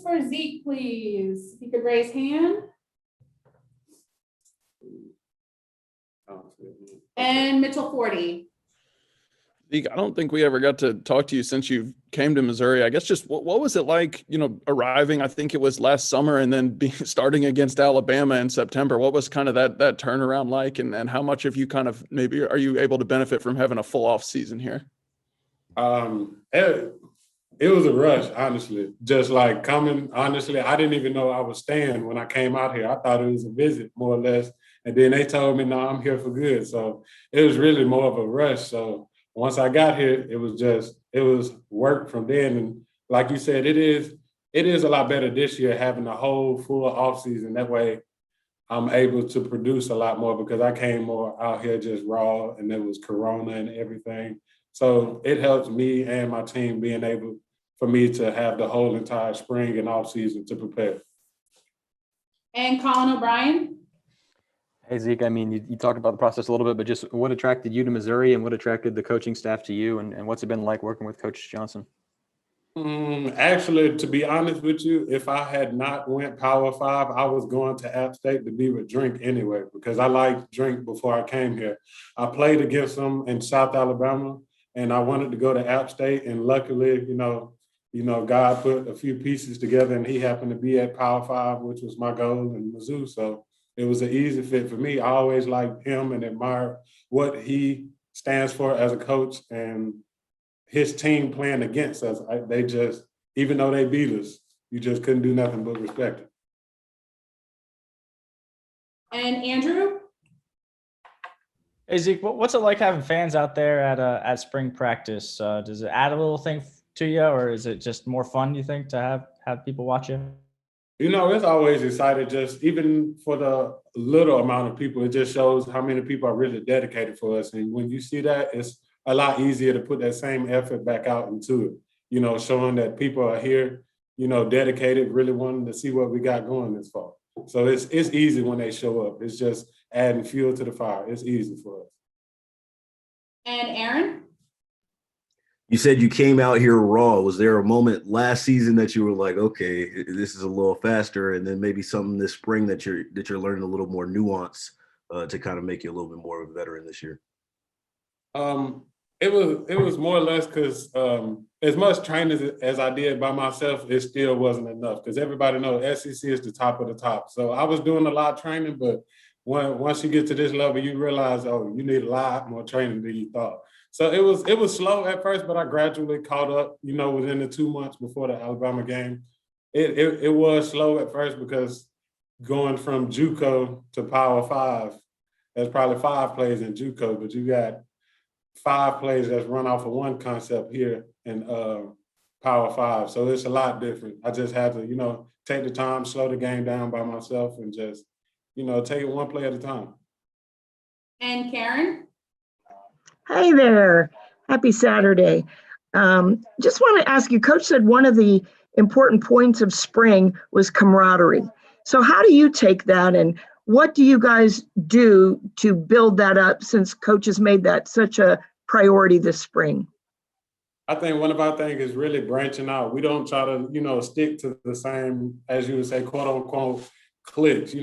for Zeke, please. If you could raise hand. And Mitchell 40. Zeke, I don't think we ever got to talk to you since you came to Missouri. I guess just what was it like, arriving, I think it was last summer, and then starting against Alabama in September? What was kind of that turnaround like? And how much of you kind of maybe are you able to benefit from having a full off season here? It was a rush, honestly. Just like coming, honestly, I didn't even know I was staying when I came out here. I thought it was a visit, more or less. And then they told me, no, I'm here for good. So it was really more of a rush. So once I got here, it was work from then. And like you said, it is a lot better this year having a whole full off season. That way I'm able to produce a lot more because I came more out here just raw and there was Corona and everything. So it helps me and my team being able for me to have the whole entire spring and off season to prepare. And Colin O'Brien. Hey, Zeke, I mean, you talked about the process a little bit, but just what attracted you to Missouri and what attracted the coaching staff to you, and what's it been like working with Coach Johnson? Actually, to be honest with you, if I had not went Power 5, I was going to App State to be with Drink anyway, because I liked Drink before I came here. I played against them in South Alabama, and I wanted to go to App State, and luckily, God put a few pieces together, and he happened to be at Power 5, which was my goal in Mizzou. So it was an easy fit for me. I always liked him and admired what he stands for as a coach, and his team playing against us. They just, even though they beat us, you just couldn't do nothing but respect it. And Andrew? Hey, Zeke, what's it like having fans out there at spring practice? Does it add a little thing to you, or is it just more fun, you think, to have people watch you? It's always exciting, just even for the little amount of people, it just shows how many people are really dedicated for us. And when you see that, it's a lot easier to put that same effort back out into it, showing that people are here, dedicated, really wanting to see what we got going this fall. So it's easy when they show up. It's just adding fuel to the fire. It's easy for us. And Aaron? You said you came out here raw. Was there a moment last season that you were like, okay, this is a little faster, and then maybe something this spring that you're learning a little more nuance to kind of make you a little bit more of a veteran this year? It was more or less because as much training as I did by myself, it still wasn't enough because everybody knows SEC is the top of the top. So I was doing a lot of training, but once you get to this level, you realize, you need a lot more training than you thought. So it was slow at first, but I gradually caught up, within the 2 months before the Alabama game. It was slow at first because going from JUCO to Power 5, there's probably 5 plays in JUCO, but you got 5 plays that's run off of one concept here in Power 5. So it's a lot different. I just had to, take the time, slow the game down by myself and just, take it one play at a time. And Karen? Hey there. Happy Saturday. Just want to ask you, Coach said one of the important points of spring was camaraderie. So how do you take that, and what do you guys do to build that up since Coach has made that such a priority this spring? I think one of our things is really branching out. We don't try to, stick to the same, as you would say, quote unquote, cliques,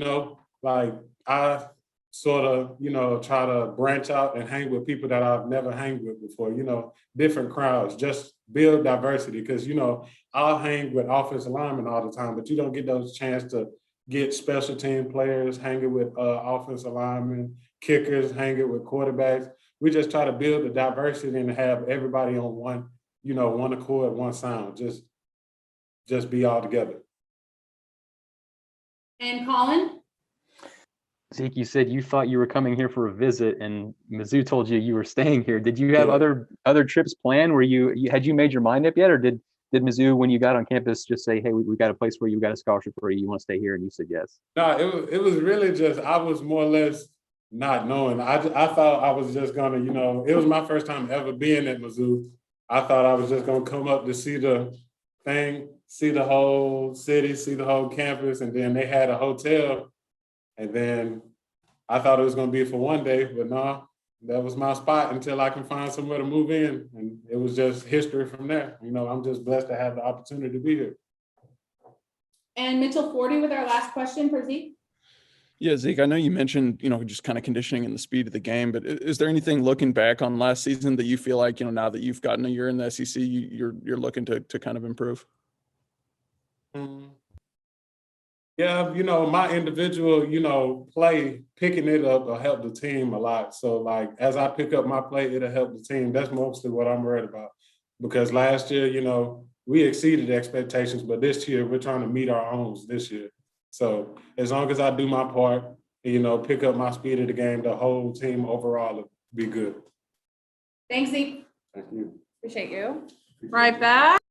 like I sort of, try to branch out and hang with people that I've never hanged with before, different crowds, just build diversity. Because, I'll hang with offensive linemen all the time, but you don't get those chance to get special team players, hanging with offensive linemen, kickers, hanging with quarterbacks. We just try to build the diversity and have everybody on one accord, one sound, just be all together. And Colin? Zeke, you said you thought you were coming here for a visit, and Mizzou told you were staying here. Did you have other trips planned? Were had you made your mind up yet, or did Mizzou, when you got on campus, just say, hey, we got a place for you, we got a scholarship for you, you want to stay here, and you said yes? No, it was really just, I was more or less not knowing. I thought I was just gonna, it was my first time ever being at Mizzou. I thought I was just gonna come up to see the thing, see the whole city, see the whole campus, and then they had a hotel. And then I thought it was going to be for one day, but no, that was my spot until I can find somewhere to move in. And it was just history from there. I'm just blessed to have the opportunity to be here. And Mitchell 40 with our last question for Zeke. Yeah, Zeke, I know you mentioned, just kind of conditioning and the speed of the game, but is there anything looking back on last season that you feel like, now that you've gotten a year in the SEC, you're looking to kind of improve? Yeah, my individual, play, picking it up will help the team a lot. So, like, as I pick up my play, it'll help the team. That's mostly what I'm worried about. Because last year, we exceeded expectations, but this year we're trying to meet our own this year. So, as long as I do my part, pick up my speed of the game, the whole team overall will be good. Thanks, Zeke. Thank you. Appreciate you. Right back.